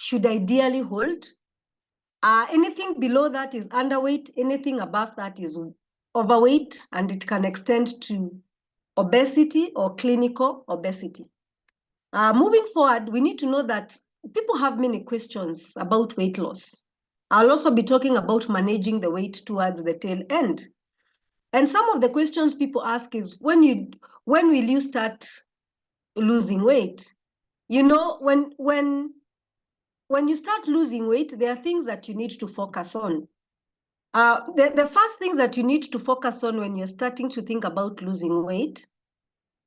should ideally hold. Anything below that is underweight, anything above that is overweight, and it can extend to obesity or clinical obesity. Moving forward, we need to know that people have many questions about weight loss. I'll also be talking about managing the weight towards the tail end. And some of the questions people ask is, when will you start losing weight? You know, when you start losing weight, there are things that you need to focus on. The first things that you need to focus on when you're starting to think about losing weight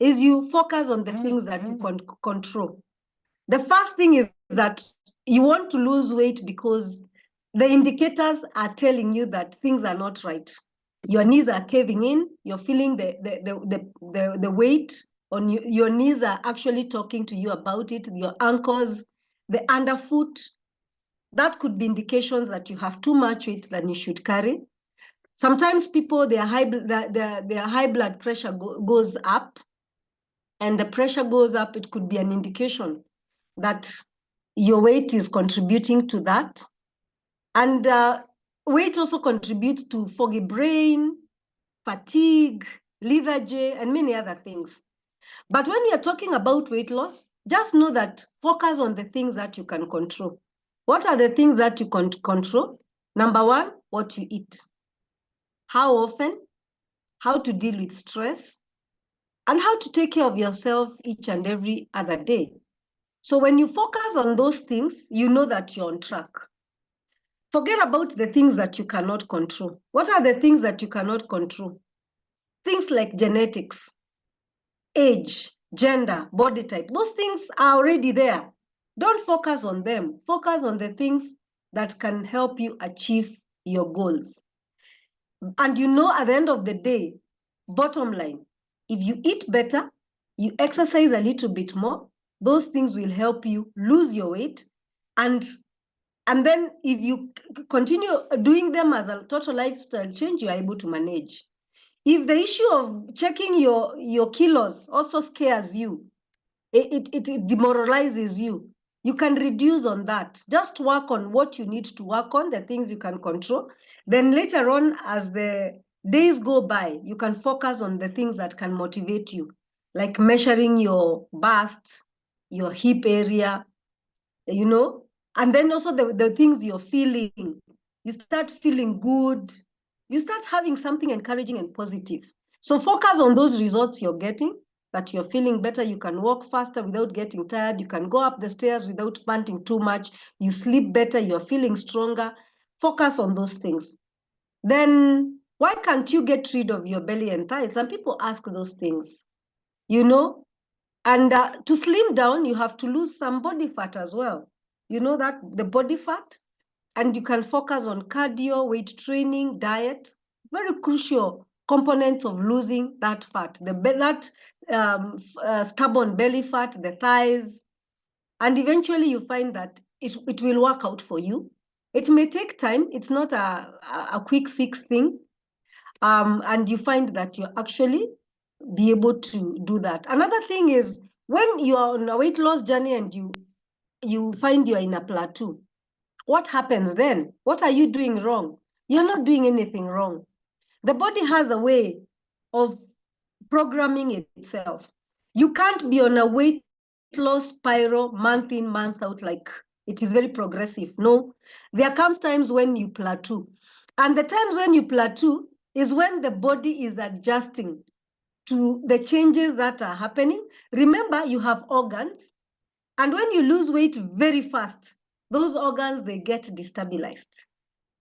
is you focus on the things that you can control. The first thing is that you want to lose weight because the indicators are telling you that things are not right. Your knees are caving in, you're feeling the weight on you, your knees are actually talking to you about it, your ankles, the underfoot. That could be indications that you have too much weight than you should carry. Sometimes people, their high blood pressure goes up, and the pressure goes up, it could be an indication that your weight is contributing to that. And weight also contributes to foggy brain, fatigue, lethargy, and many other things. But when you're talking about weight loss, just know that focus on the things that you can control. What are the things that you can control? Number one, what you eat. How often, how to deal with stress, and how to take care of yourself each and every other day. So when you focus on those things, you know that you're on track. Forget about the things that you cannot control. What are the things that you cannot control? Things like genetics, age, gender, body type. Those things are already there. Don't focus on them. Focus on the things that can help you achieve your goals. And you know, at the end of the day, bottom line, if you eat better, you exercise a little bit more, those things will help you lose your weight. And then if you continue doing them as a total lifestyle change, you are able to manage. If the issue of checking your kilos also scares you, it demoralizes you, you can reduce on that. Just work on what you need to work on, the things you can control. Then later on, as the days go by, you can focus on the things that can motivate you, like measuring your bust, your hip area, you know, and then also the things you're feeling. You start feeling good. You start having something encouraging and positive. So focus on those results you're getting, that you're feeling better. You can walk faster without getting tired. You can go up the stairs without panting too much. You sleep better. You're feeling stronger. Focus on those things. Then why can't you get rid of your belly and thighs? Some people ask those things, you know, and to slim down, you have to lose some body fat as well. You know that, the body fat, and you can focus on cardio, weight training, diet, very crucial components of losing that fat, stubborn belly fat, the thighs, and eventually you find that it will work out for you. It may take time. It's not a quick fix thing. And you find that you actually be able to do that. Another thing is, when you are on a weight loss journey and you find you're in a plateau, what happens then? What are you doing wrong? You're not doing anything wrong. The body has a way of programming itself. You can't be on a weight loss spiral month in, month out, like it is very progressive. No, there comes times when you plateau. And the times when you plateau is when the body is adjusting to the changes that are happening. Remember, you have organs, and when you lose weight very fast, those organs, they get destabilized.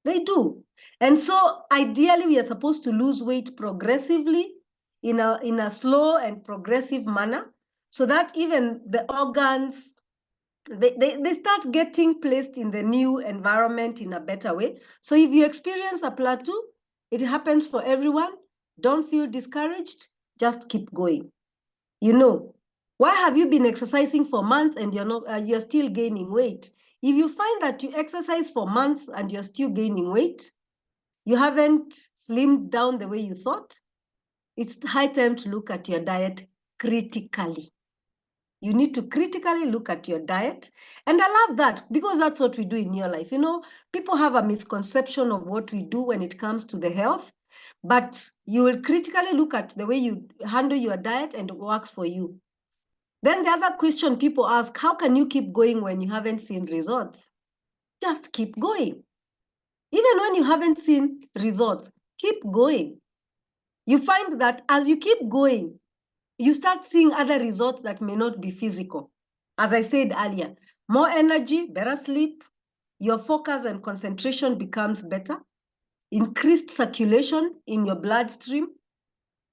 They do. And so ideally, we are supposed to lose weight progressively in a slow and progressive manner, so that even the organs, they start getting placed in the new environment in a better way. So if you experience a plateau, it happens for everyone. Don't feel discouraged. Just keep going. You know, why have you been exercising for months and you're still gaining weight? If you find that you exercise for months and you're still gaining weight, you haven't slimmed down the way you thought, it's high time to look at your diet critically. You need to critically look at your diet. And I love that because that's what we do in your life. You know, people have a misconception of what we do when it comes to the health, but you will critically look at the way you handle your diet and it works for you. Then the other question people ask, how can you keep going when you haven't seen results? Just keep going. Even when you haven't seen results, keep going. You find that as you keep going, you start seeing other results that may not be physical. As I said earlier, more energy, better sleep, your focus and concentration becomes better, increased circulation in your bloodstream,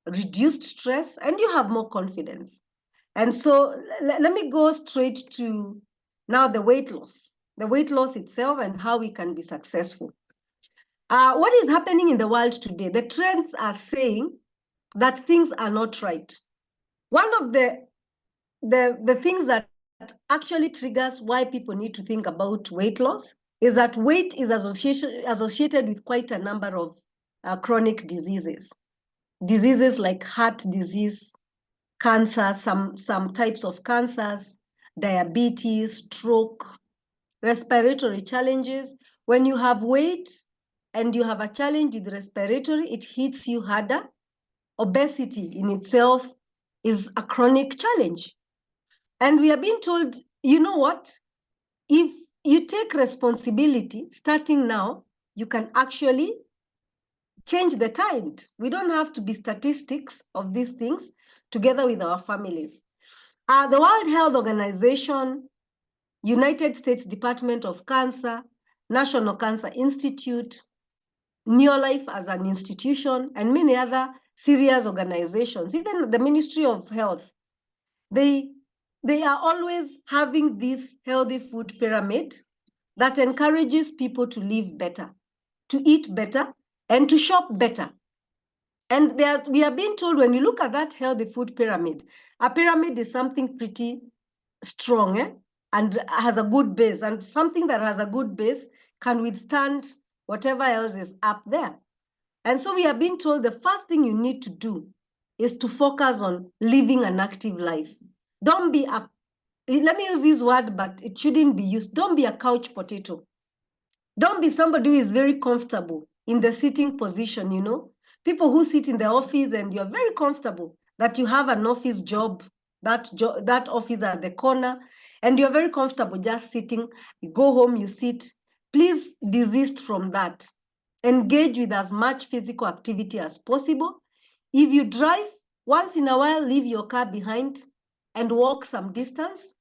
reduced stress, and you have more confidence. And so let me go straight to now the weight loss itself and how we can be successful. What is happening in the world today? The trends are saying that things are not right. One of the things that actually triggers why people need to think about weight loss is that weight is associated with quite a number of chronic diseases. Diseases like heart disease, cancer, some types of cancers, diabetes, stroke, respiratory challenges. When you have weight and you have a challenge with respiratory, it hits you harder. Obesity in itself is a chronic challenge. And we are being told, you know what? If you take responsibility starting now, you can actually change the tide. We don't have to be statistics of these things together with our families. The World Health Organization, United States Department of Cancer, National Cancer Institute, Neolife as an institution, and many other serious organizations, even the Ministry of Health, they are always having this healthy food pyramid that encourages people to live better, to eat better, and to shop better. And we are being told when you look at that healthy food pyramid, a pyramid is something pretty strong and has a good base. And something that has a good base can withstand whatever else is up there. And so we are being told the first thing you need to do is to focus on living an active life. Don't be a, let me use this word, but it shouldn't be used. Don't be a couch potato. Don't be somebody who is very comfortable in the sitting position, you know. People who sit in the office and you're very comfortable that you have an office job, that office at the corner, and you're very comfortable just sitting. You go home, you sit. Please desist from that. Engage with as much physical activity as possible. If you drive, once in a while, leave your car behind and walk some distance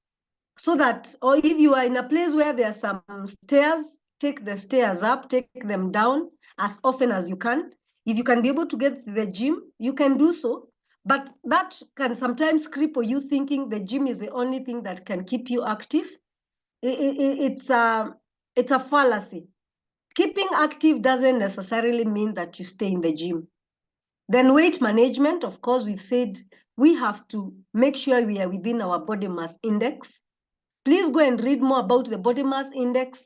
so that, or if you are in a place where there are some stairs, take the stairs up, take them down as often as you can. If you can be able to get to the gym, you can do so. But that can sometimes cripple you thinking the gym is the only thing that can keep you active. It's a fallacy. Keeping active doesn't necessarily mean that you stay in the gym. Then weight management, of course, we've said we have to make sure we are within our body mass index. Please go and read more about the body mass index.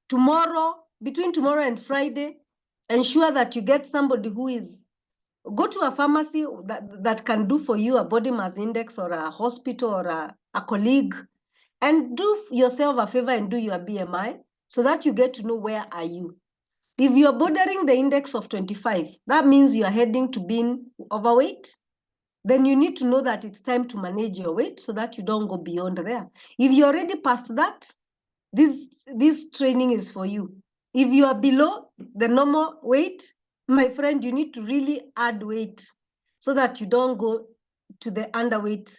Tomorrow, between tomorrow and Friday, ensure that you get somebody who is, go to a pharmacy that can do for you a body mass index, or a hospital, or a colleague, and do yourself a favor and do your BMI so that you get to know where are you. If you're bordering the index of 25, that means you're heading to being overweight. Then you need to know that it's time to manage your weight so that you don't go beyond there. If you're already past that, this training is for you. If you are below the normal weight, my friend, you need to really add weight so that you don't go to the underweight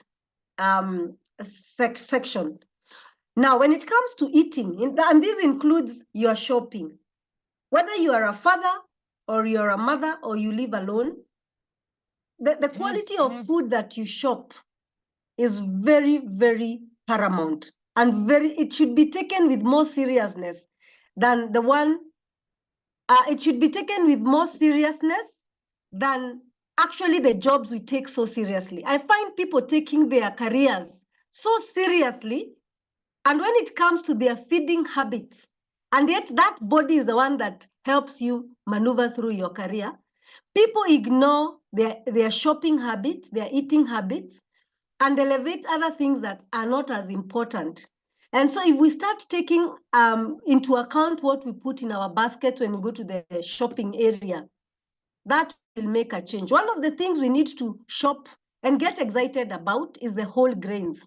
section. Now, when it comes to eating, and this includes your shopping, whether you are a father or you're a mother or you live alone, the quality of food that you shop is very, very paramount, and it should be taken with more seriousness than the one, it should be taken with more seriousness than actually the jobs we take so seriously. I find people taking their careers so seriously, and when it comes to their feeding habits, and yet that body is the one that helps you maneuver through your career, people ignore their shopping habits, their eating habits, and elevate other things that are not as important. And so if we start taking into account what we put in our basket when we go to the shopping area, that will make a change. One of the things we need to shop and get excited about is the whole grains.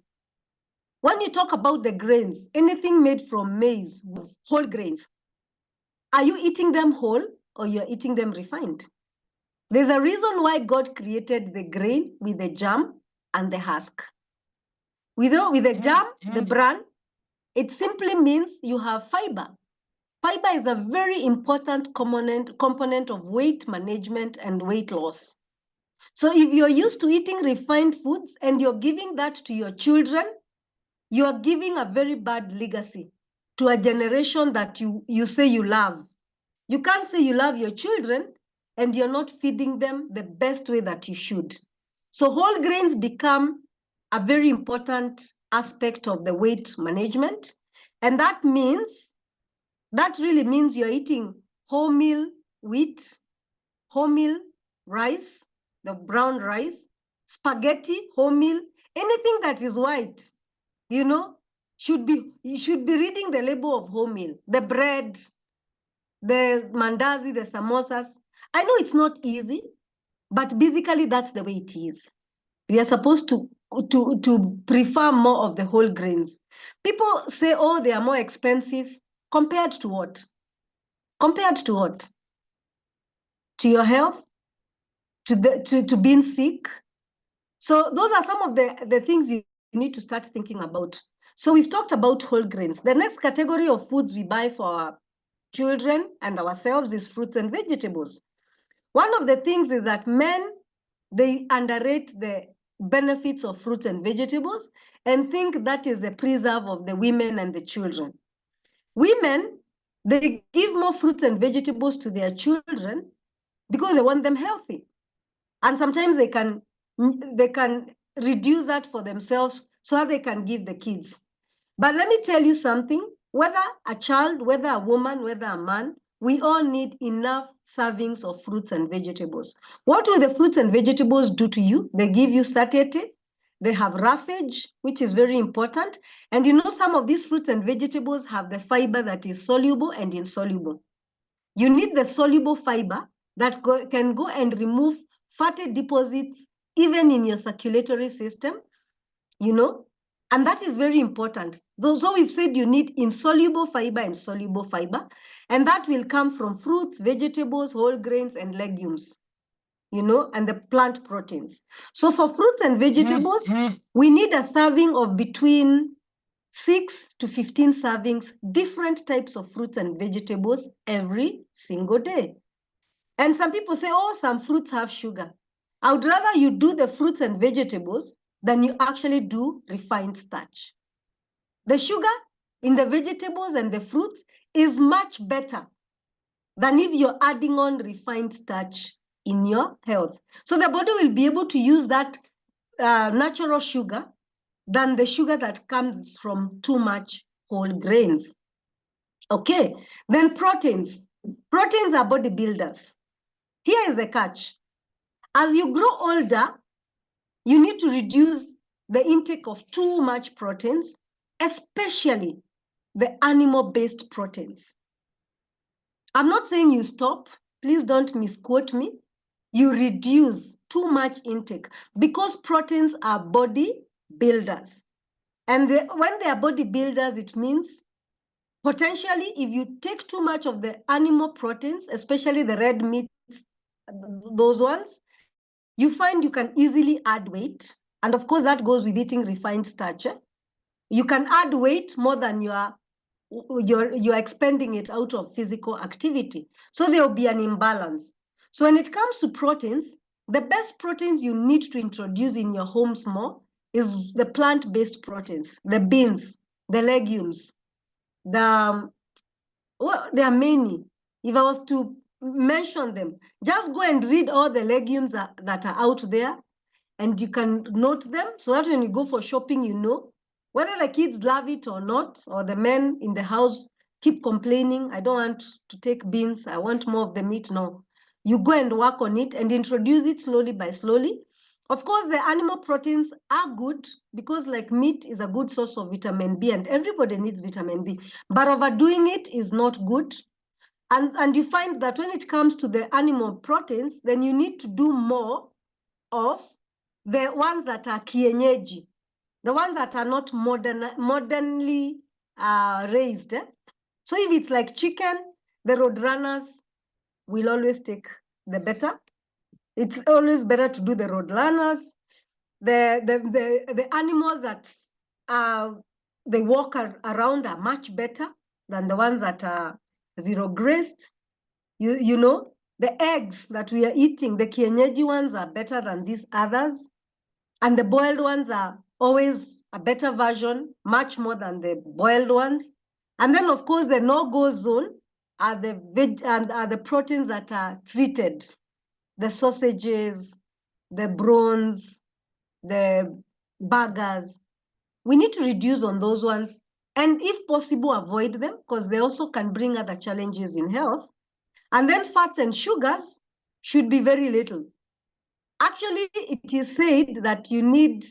When you talk about the grains, anything made from maize, whole grains, are you eating them whole or you're eating them refined? There's a reason why God created the grain with the germ and the husk. With the germ, the bran, it simply means you have fiber. Fiber is a very important component of weight management and weight loss. So if you're used to eating refined foods and you're giving that to your children, you are giving a very bad legacy to a generation that you say you love. You can't say you love your children and you're not feeding them the best way that you should. So whole grains become a very important aspect of the weight management. And that really means you're eating wholemeal wheat, wholemeal rice, the brown rice, spaghetti, wholemeal, anything that is white, you should be reading the label of wholemeal, the bread, the mandazi, the samosas. I know it's not easy, but basically that's the way it is. We are supposed to prefer more of the whole grains. People say, oh, they are more expensive. Compared to what? Compared to what? To your health? To being sick? So those are some of the things you need to start thinking about. So we've talked about whole grains. The next category of foods we buy for our children and ourselves is fruits and vegetables. One of the things is that men, they underrate the benefits of fruits and vegetables and think that is the preserve of the women and the children. Women, they give more fruits and vegetables to their children because they want them healthy. And sometimes they can reduce that for themselves so that they can give the kids. But let me tell you something, whether a child, whether a woman, whether a man, we all need enough servings of fruits and vegetables. What will the fruits and vegetables do to you? They give you satiety. They have roughage, which is very important. And some of these fruits and vegetables have the fiber that is soluble and insoluble. You need the soluble fiber that can go and remove fatty deposits even in your circulatory system, and that is very important. So we've said you need insoluble fiber and soluble fiber, and that will come from fruits, vegetables, whole grains, and legumes, and the plant proteins. So for fruits and vegetables, we need a serving of between 6 to 15 servings, different types of fruits and vegetables every single day. And some people say, oh, some fruits have sugar. I would rather you do the fruits and vegetables than you actually do refined starch. The sugar in the vegetables and the fruits is much better than if you're adding on refined starch in your health. So the body will be able to use that natural sugar than the sugar that comes from too much whole grains. Okay, then proteins. Proteins are bodybuilders. Here is the catch. As you grow older, you need to reduce the intake of too much proteins, especially the animal-based proteins. I'm not saying you stop. Please don't misquote me. You reduce too much intake because proteins are body builders. And when they are body builders, it means potentially if you take too much of the animal proteins, especially the red meats, those ones, you find you can easily add weight. And of course, that goes with eating refined starch. You can add weight more than you're expending it out of physical activity. So there will be an imbalance. So when it comes to proteins, the best proteins you need to introduce in your homes more is the plant-based proteins, the beans, the legumes, well, there are many. If I was to mention them, just go and read all the legumes that are out there, and you can note them so that when you go for shopping, you know whether the kids love it or not, or the men in the house keep complaining, I don't want to take beans, I want more of the meat. No, you go and work on it and introduce it slowly by slowly. Of course, the animal proteins are good because like meat is a good source of vitamin B and everybody needs vitamin B, but overdoing it is not good. And you find that when it comes to the animal proteins, then you need to do more of the ones that are kienyeji, the ones that are not modernly raised. So if it's like chicken, the road runners will always take the better. It's always better to do the road runners. The animals that they walk around are much better than the ones that are zero grazed. You know, the eggs that we are eating, the kienyeji ones are better than these others. And the boiled ones are always a better version, much more than the boiled ones. And then, of course, the no-go zone are the proteins that are treated, the sausages, the prawns, the burgers. We need to reduce on those ones, and if possible, avoid them because they also can bring other challenges in health. And then fats and sugars should be very little. Actually, it is said that you need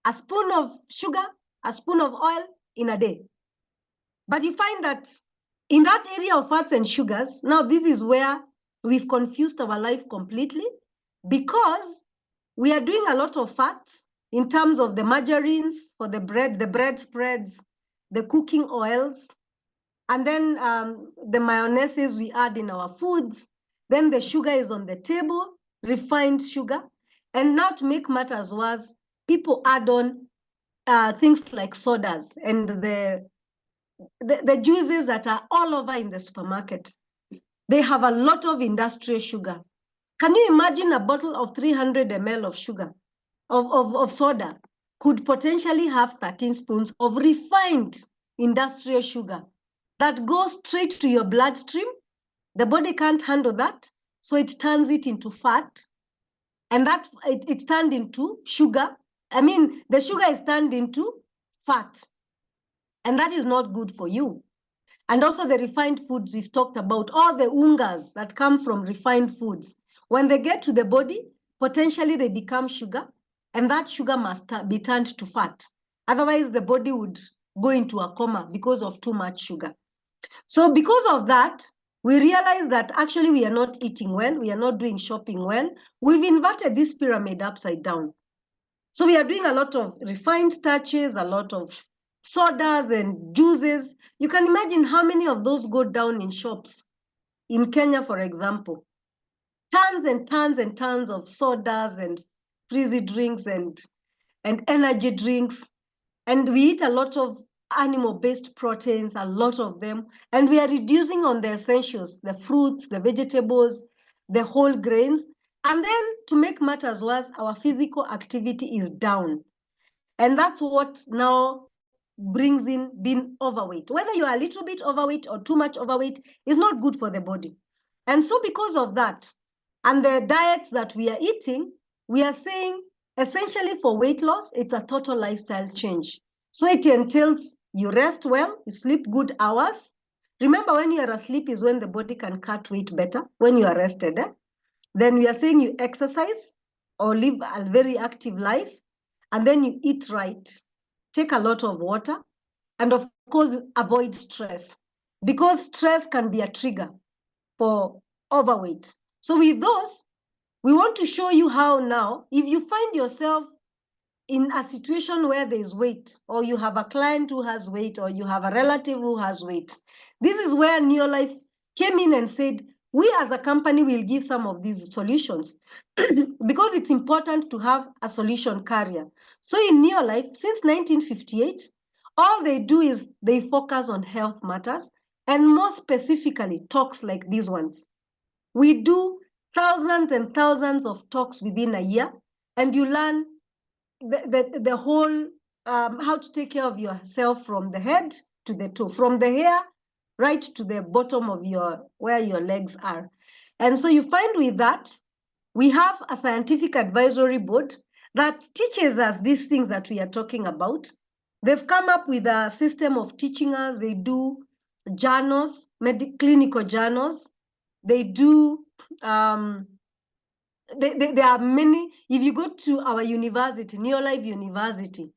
a spoon of sugar, a spoon of oil in a day. But you find that in that area of fats and sugars, now this is where we've confused our life completely because we are doing a lot of fats in terms of the margarines for the bread spreads, the cooking oils, and then the mayonnaises we add in our foods. Then the sugar is on the table, refined sugar. And now to make matters worse, people add on things like sodas and the juices that are all over in the supermarket. They have a lot of industrial sugar. Can you imagine a bottle of 300 ml of sugar, of soda, could potentially have 13 spoons of refined industrial sugar that goes straight to your bloodstream? The body can't handle that, so it turns it into fat, and that it's turned into sugar. I mean, the sugar is turned into fat, and that is not good for you. And also the refined foods we've talked about, all the ungas that come from refined foods, when they get to the body, potentially they become sugar, and that sugar must be turned to fat. Otherwise, the body would go into a coma because of too much sugar. So because of that, we realize that actually we are not eating well, we are not doing shopping well. We've inverted this pyramid upside down. So we are doing a lot of refined starches, a lot of sodas and juices. You can imagine how many of those go down in shops. In Kenya, for example, tons and tons and tons of sodas and frizzy drinks and energy drinks. And we eat a lot of animal-based proteins, a lot of them, and we are reducing on the essentials, the fruits, the vegetables, the whole grains. And then to make matters worse, our physical activity is down. And that's what now brings in being overweight. Whether you are a little bit overweight or too much overweight is not good for the body. And so because of that, and the diets that we are eating, we are saying essentially for weight loss, it's a total lifestyle change. So it entails you rest well, you sleep good hours. Remember, when you are asleep is when the body can cut weight better, when you are rested. Then we are saying you exercise or live a very active life, and then you eat right, take a lot of water, and of course, avoid stress, because stress can be a trigger for overweight. So with those, we want to show you how now, if you find yourself in a situation where there's weight, or you have a client who has weight, or you have a relative who has weight, this is where Neolife came in and said, we as a company will give some of these solutions because it's important to have a solution carrier. So in Neolife, since 1958, all they do is they focus on health matters, and more specifically, talks like these ones. We do thousands and thousands of talks within a year, and you learn the whole how to take care of yourself from the head to the toe, from the hair right to the bottom of where your legs are. And so you find with that, we have a scientific advisory board that teaches us these things that we are talking about. They've come up with a system of teaching us. They do journals, clinical journals. They do there are many. If you go to our university, Neolife University,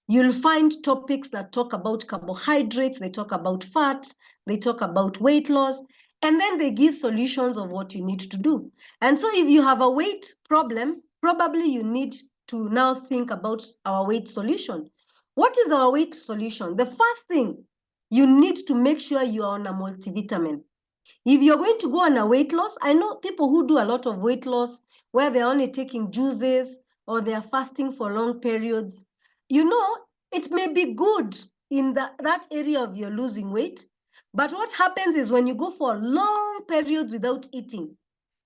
you'll find topics that talk about carbohydrates, they talk about fat, they talk about weight loss, and then they give solutions of what you need to do. And so if you have a weight problem, probably you need to now think about our weight solution. What is our weight solution? The first thing, you need to make sure you are on a multivitamin. If you're going to go on a weight loss, I know people who do a lot of weight loss where they're only taking juices or they're fasting for long periods. You know, it may be good in that area of your losing weight, but what happens is when you go for long periods without eating,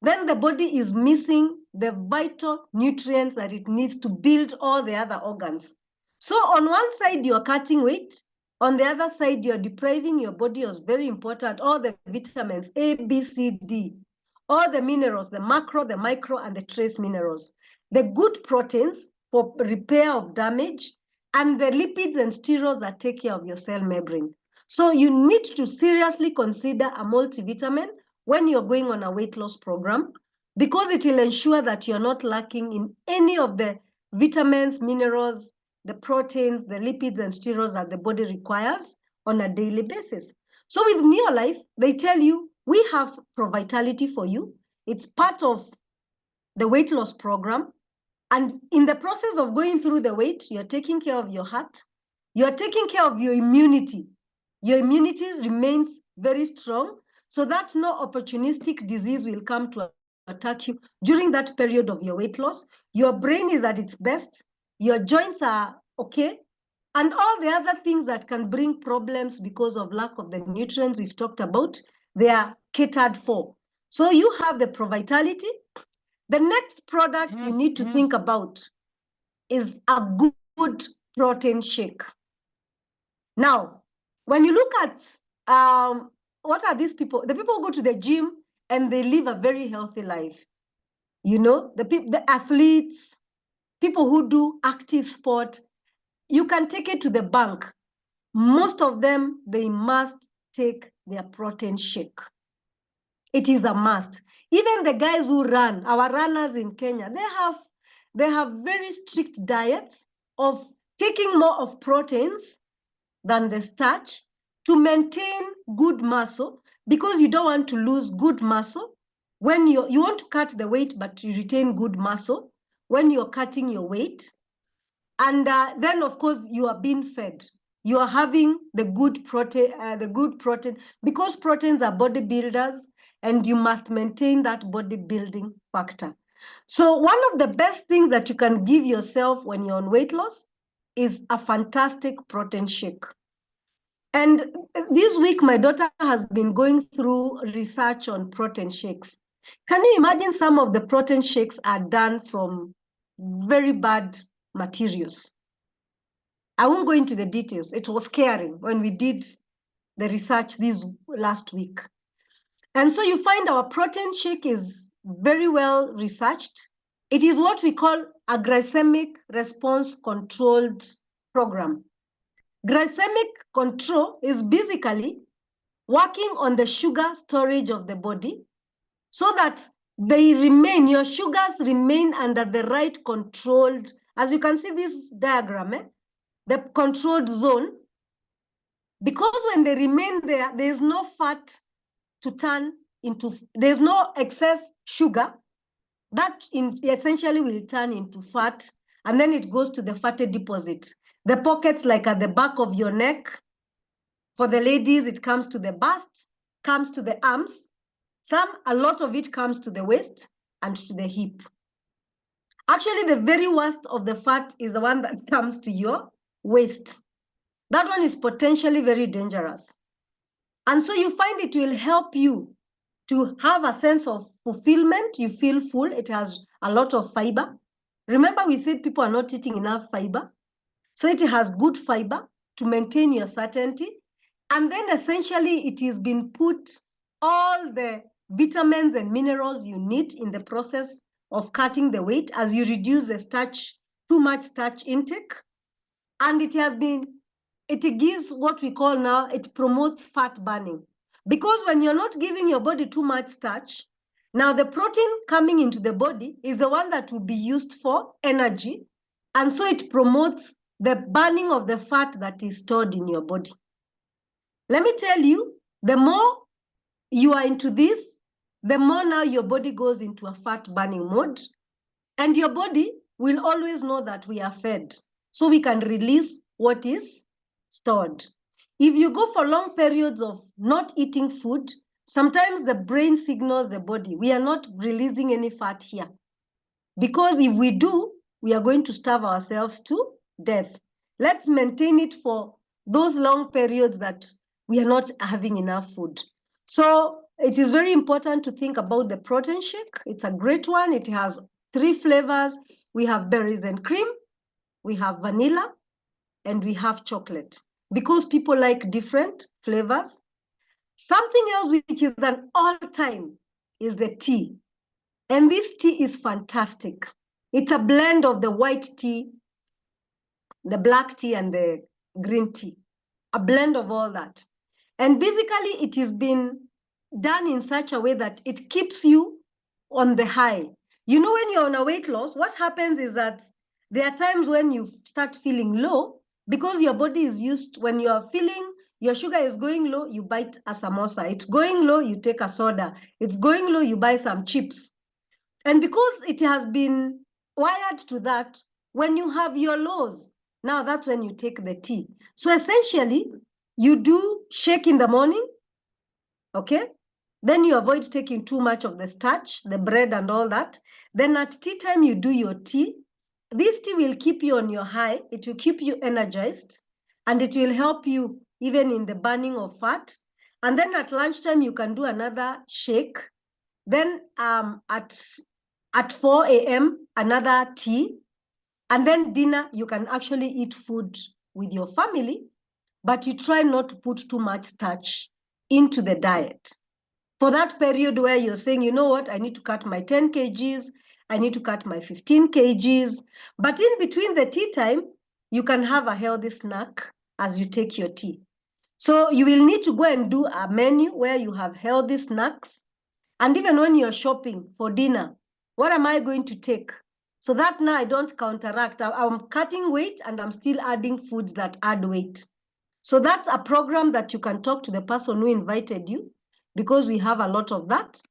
then the body is missing the vital nutrients that it needs to build all the other organs. So on one side, you're cutting weight. On the other side, you're depriving your body of very important, all the vitamins, A, B, C, D, all the minerals, the macro, the micro, and the trace minerals, the good proteins for repair of damage, and the lipids and sterols that take care of your cell membrane. So you need to seriously consider a multivitamin when you're going on a weight loss program, because it will ensure that you're not lacking in any of the vitamins, minerals, the proteins, the lipids, and sterols that the body requires on a daily basis. So with Neolife, they tell you, we have Pro Vitality for you. It's part of the weight loss program. And in the process of going through the weight, you're taking care of your heart. You're taking care of your immunity. Your immunity remains very strong so that no opportunistic disease will come to attack you during that period of your weight loss. Your brain is at its best. Your joints are okay. And all the other things that can bring problems because of lack of the nutrients we've talked about, they are catered for. So you have the Pro Vitality. The next product you need to think about is a good protein shake. Now, when you look at what are these people? The people who go to the gym and they live a very healthy life. You know, the athletes, people who do active sport, you can take it to the bank. Most of them, they must take their protein shake. It is a must. Even the guys who run, our runners in Kenya, they have very strict diets of taking more of proteins than the starch to maintain good muscle, because you don't want to lose good muscle when you want to cut the weight, but you retain good muscle when you're cutting your weight. And then, of course, you are being fed. You are having the good protein, because proteins are bodybuilders, and you must maintain that bodybuilding factor. So one of the best things that you can give yourself when you're on weight loss is a fantastic protein shake. And this week, my daughter has been going through research on protein shakes. Can you imagine some of the protein shakes are done from very bad materials? I won't go into the details. It was scary when we did the research this last week. And so you find our protein shake is very well researched. It is what we call a glycemic response controlled program. Glycemic control is basically working on the sugar storage of the body so that your sugars remain under the right controlled, as you can see this diagram, the controlled zone, because when they remain there, there is no fat to turn into, there's no excess sugar that essentially will turn into fat, and then it goes to the fatty deposit. The pockets, like at the back of your neck. For the ladies, it comes to the bust, comes to the arms. A lot of it comes to the waist and to the hip. Actually, the very worst of the fat is the one that comes to your waist. That one is potentially very dangerous. And so you find it will help you to have a sense of fulfillment. You feel full. It has a lot of fiber. Remember, we said people are not eating enough fiber. So it has good fiber to maintain your satiety. And then essentially it has been put all the vitamins and minerals you need in the process of cutting the weight as you reduce the starch, too much starch intake. And it gives what we call now, it promotes fat burning. Because when you're not giving your body too much starch, Now, the protein coming into the body is the one that will be used for energy. And so it promotes the burning of the fat that is stored in your body. Let me tell you, the more you are into this, the more now your body goes into a fat burning mode. And your body will always know that we are fed. So we can release what is stored. If you go for long periods of not eating food, sometimes the brain signals the body, we are not releasing any fat here. Because if we do, we are going to starve ourselves to death. Let's maintain it for those long periods that we are not having enough food. So it is very important to think about the protein shake. It's a great one. It has 3 flavors. We have berries and cream, we have vanilla, and we have chocolate. Because people like different flavors. Something else which is an all-time is the tea. And this tea is fantastic. It's a blend of the white tea, the black tea, and the green tea. A blend of all that. And basically, it has been done in such a way that it keeps you on the high. You know, when you're on a weight loss, what happens is that there are times when you start feeling low because your body is used, when you're feeling your sugar is going low, you bite a samosa. It's going low, you take a soda. It's going low, you buy some chips. And because it has been wired to that, when you have your lows, now that's when you take the tea. So essentially, you do shake in the morning, okay? Then you avoid taking too much of the starch, the bread and all that. Then at tea time, you do your tea. This tea will keep you on your high. It will keep you energized, and it will help you even in the burning of fat. And then at lunchtime, you can do another shake. Then at 4 a.m., another tea. And then dinner, you can actually eat food with your family, but you try not to put too much starch into the diet. For that period where you're saying, you know what, I need to cut my 10 kgs, I need to cut my 15 kgs. But in between the tea time, you can have a healthy snack as you take your tea. So you will need to go and do a menu where you have healthy snacks. And even when you're shopping for dinner, what am I going to take? So that now I don't counteract. I'm cutting weight and I'm still adding foods that add weight. So that's a program that you can talk to the person who invited you, because we have a lot of that.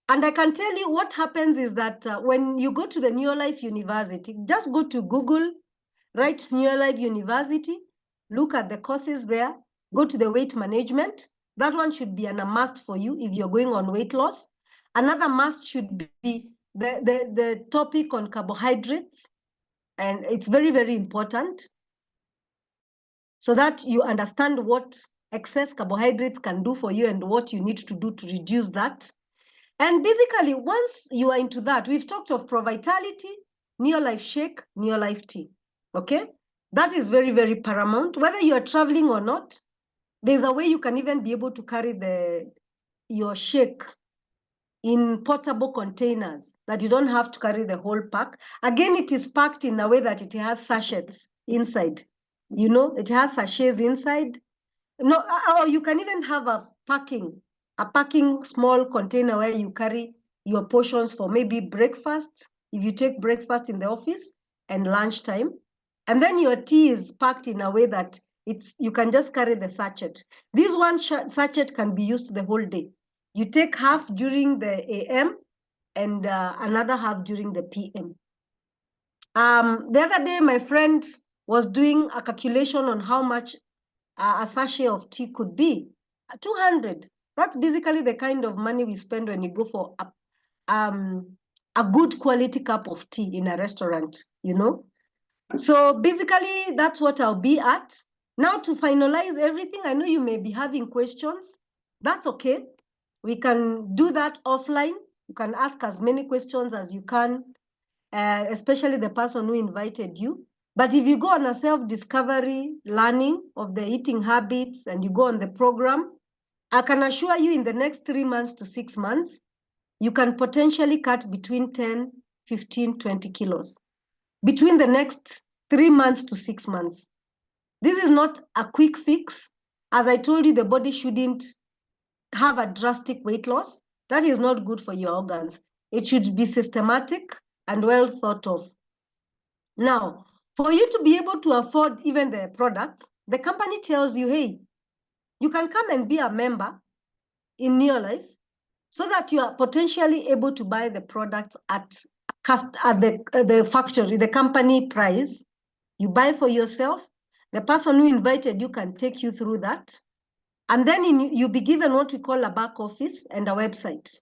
And I can tell you what happens is that when you go to the Neolife University, just go to Google, write Neolife University, look at the courses there, go to the weight management. That one should be a must for you if you're going on weight loss. Another must should be the topic on carbohydrates. And it's very, very important so that you understand what excess carbohydrates can do for you and what you need to do to reduce that. And basically, once you are into that, we've talked of Pro Vitality, Neolife Shake, Neolife Tea, okay? That is very, very paramount. Whether you're traveling or not, there's a way you can even be able to carry your shake in portable containers that you don't have to carry the whole pack. Again, it is packed in a way that it has sachets inside. You know, it has sachets inside. No, or you can even have a packing small container where you carry your portions for maybe breakfast, if you take breakfast in the office, and lunchtime. And then your tea is packed in a way that you can just carry the sachet. This one sachet can be used the whole day. You take half during the AM and another half during the PM. The other day, my friend was doing a calculation on how much a sachet of tea could be. 200. That's basically the kind of money we spend when you go for a good quality cup of tea in a restaurant, you know? So basically, that's what I'll be at. Now, to finalize everything, I know you may be having questions. That's okay. We can do that offline. You can ask as many questions as you can, especially the person who invited you. But if you go on a self-discovery learning of the eating habits and you go on the program, I can assure you in the next 3 months to 6 months, you can potentially cut between 10, 15, 20 kilos between the next 3 months to 6 months. This is not a quick fix. As I told you, the body shouldn't have a drastic weight loss. That is not good for your organs. It should be systematic and well thought of. Now, for you to be able to afford even the products, the company tells you, hey, you can come and be a member in Neolife so that you are potentially able to buy the products at the factory, the company price. You buy for yourself. The person who invited you can take you through that. And then you'll be given what we call a back office and a website.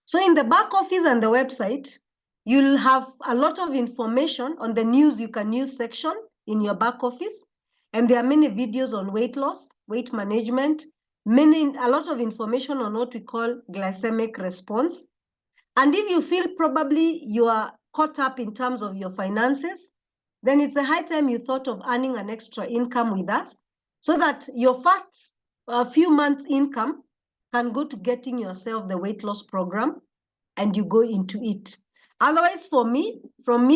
So in the back office and the website, you'll have a lot of information on the news you can use section in your back office. And there are many videos on weight loss, weight management, a lot of information on what we call glycemic response. And if you feel probably you are caught up in terms of your finances, then it's a high time you thought of earning an extra income with us so that your first few months income can go to getting yourself the weight loss program and you go into it. Otherwise, from me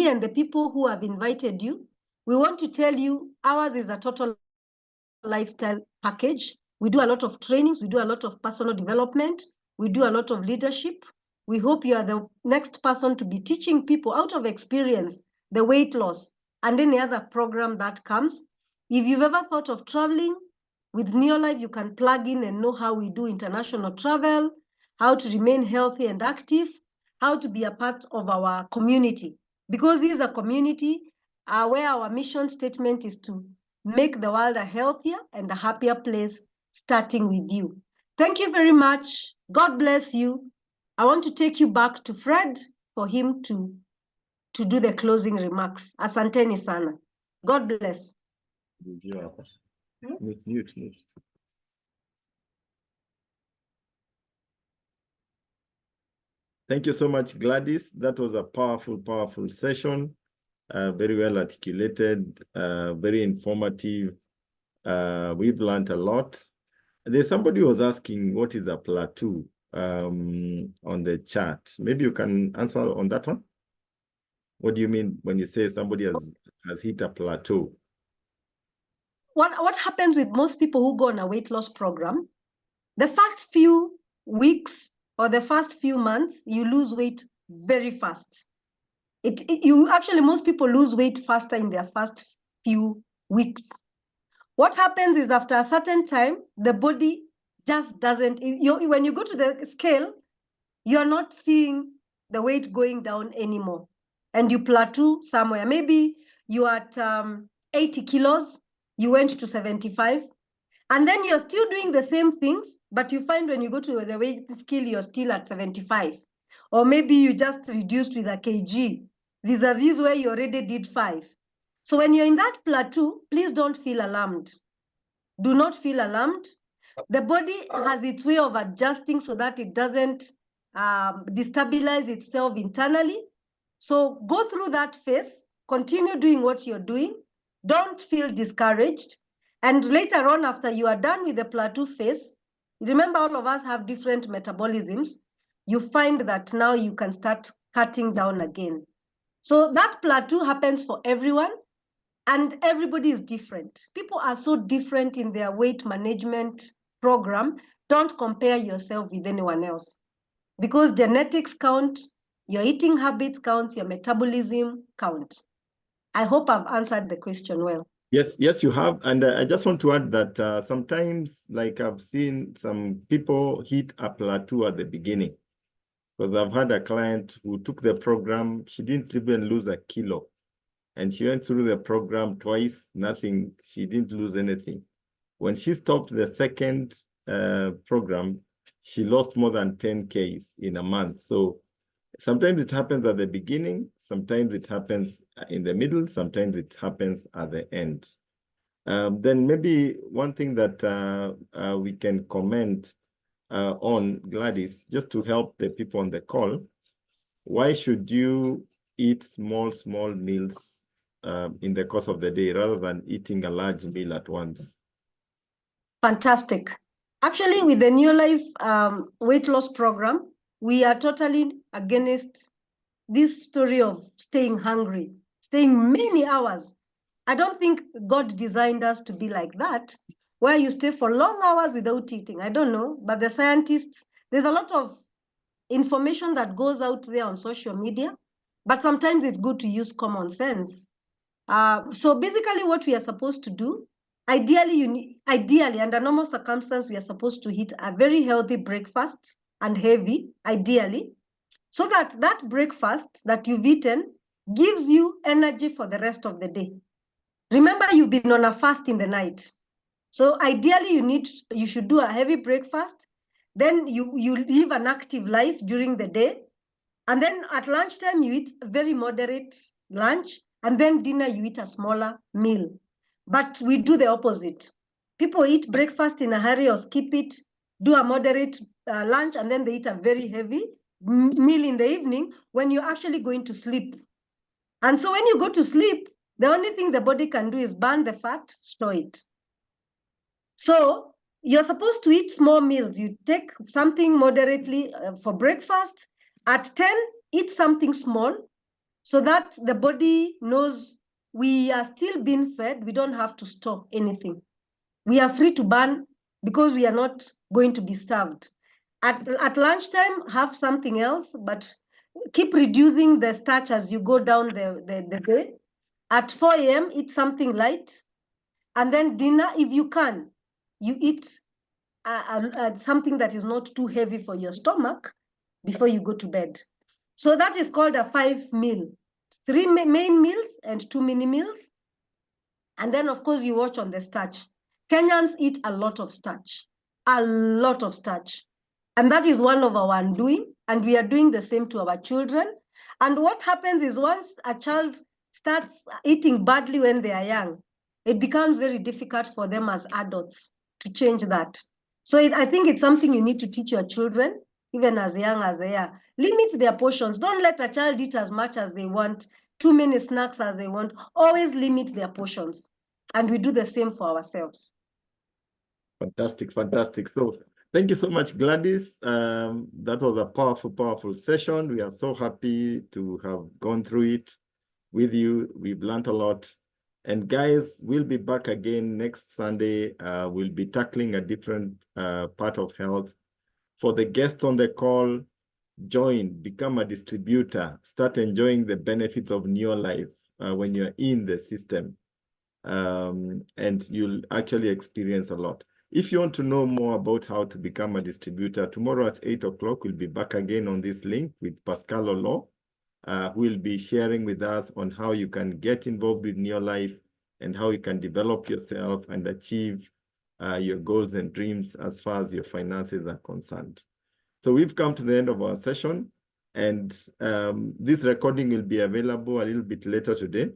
and the people who have invited you, we want to tell you ours is a total lifestyle package. We do a lot of trainings, we do a lot of personal development, we do a lot of leadership. We hope you are the next person to be teaching people out of experience the weight loss and any other program that comes. If you've ever thought of traveling, with Neolife, you can plug in and know how we do international travel, how to remain healthy and active, how to be a part of our community. Because this is a community where our mission statement is to make the world a healthier and a happier place, starting with you. Thank you very much. God bless you. I want to take you back to Fred for him to do the closing remarks. Asanteni sana. God bless. Mute. Thank you so much, Gladys. That was a powerful session. Very well articulated, very informative. We've learned a lot. There's somebody who was asking what is a plateau on the chat. Maybe you can answer on that one. What do you mean when you say somebody has hit a plateau? What happens with most people who go on a weight loss program, the first few weeks or the first few months, you lose weight very fast. Most people lose weight faster in their first few weeks. What happens is after a certain time, the body just doesn't, when you go to the scale, you're not seeing the weight going down anymore. And you plateau somewhere. Maybe you're at 80 kilos, you went to 75. And then you're still doing the same things, but you find when you go to the weight scale, you're still at 75. Or maybe you just reduced with a kg, vis-a-vis where you already did 5. So when you're in that plateau, please don't feel alarmed. Do not feel alarmed. The body has its way of adjusting so that it doesn't destabilize itself internally. So go through that phase, continue doing what you're doing. Don't feel discouraged. And later on, after you are done with the plateau phase, remember all of us have different metabolisms. You find that now you can start cutting down again. So that plateau happens for everyone. And everybody is different. People are so different in their weight management program. Don't compare yourself with anyone else because genetics count, your eating habits count, your metabolism count. I hope I've answered the question well. Yes, you have. And I just want to add that sometimes, like I've seen some people hit a plateau at the beginning. Because I've had a client who took the program, she didn't even lose a kilo. And she went through the program twice, nothing, she didn't lose anything. When she stopped the second program, she lost more than 10 Ks in a month. So sometimes it happens at the beginning, sometimes it happens in the middle, sometimes it happens at the end. Then maybe one thing that we can comment on, Gladys, just to help the people on the call, why should you eat small meals in the course of the day rather than eating a large meal at once? Fantastic. Actually, with the Neolife weight loss program, we are totally against this story of staying hungry, staying many hours. I don't think God designed us to be like that, where you stay for long hours without eating. I don't know, but the scientists, there's a lot of information that goes out there on social media, but sometimes it's good to use common sense. So basically what we are supposed to do, ideally, under normal circumstances, we are supposed to eat a very healthy breakfast and heavy, ideally, so that that breakfast that you've eaten gives you energy for the rest of the day. Remember, you've been on a fast in the night. So ideally, you should do a heavy breakfast. Then you live an active life during the day. And then at lunchtime, you eat a very moderate lunch. And then dinner, you eat a smaller meal. But we do the opposite. People eat breakfast in a hurry or skip it, do a moderate lunch, and then they eat a very heavy meal in the evening when you're actually going to sleep. And so when you go to sleep, the only thing the body can do is burn the fat, store it. So you're supposed to eat small meals. You take something moderately for breakfast. At 10, eat something small so that the body knows we are still being fed. We don't have to store anything. We are free to burn because we are not going to be starved. At lunchtime, have something else, but keep reducing the starch as you go down the day. At 4 a.m., eat something light. And then dinner, if you can, you eat something that is not too heavy for your stomach before you go to bed. So that is called a 5 meal. 3 main meals and 2 mini meals. And then, of course, you watch on the starch. Kenyans eat a lot of starch, a lot of starch. And that is one of our undoing. And we are doing the same to our children. And what happens is once a child starts eating badly when they are young, it becomes very difficult for them as adults to change that. So I think it's something you need to teach your children, even as young as they are. Limit their portions. Don't let a child eat as much as they want, too many snacks as they want. Always limit their portions. And we do the same for ourselves. Fantastic, fantastic. So thank you so much, Gladys. That was a powerful, powerful session. We are so happy to have gone through it with you. We've learned a lot. And guys, we'll be back again next Sunday. We'll be tackling a different part of health. For the guests on the call, join, become a distributor, start enjoying the benefits of New Life when you're in the system. And you'll actually experience a lot. If you want to know more about how to become a distributor, tomorrow at 8 o'clock, we'll be back again on this link with Pascal Olo, who will be sharing with us on how you can get involved with New Life and how you can develop yourself and achieve your goals and dreams as far as your finances are concerned. So we've come to the end of our session, and this recording will be available a little bit later today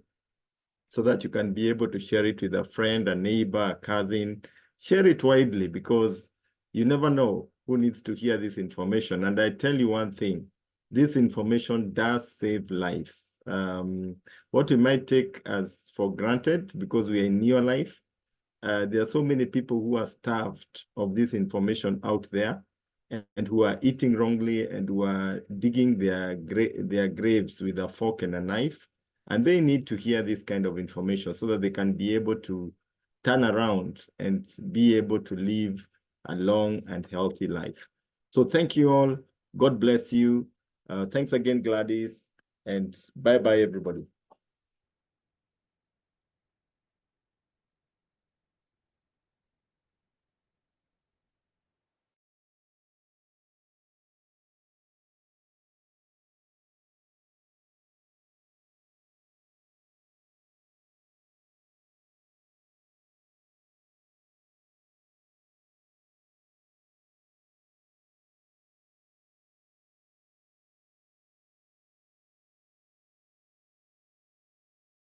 so that you can be able to share it with a friend, a neighbor, a cousin. Share it widely because you never know who needs to hear this information. And I tell you one thing, this information does save lives. What we might take as for granted because we are in New Life, there are so many people who are starved of this information out there and who are eating wrongly and who are digging their graves with a fork and a knife. And they need to hear this kind of information so that they can be able to turn around and be able to live a long and healthy life. So thank you all. God bless you. Thanks again, Gladys. And bye-bye, everybody.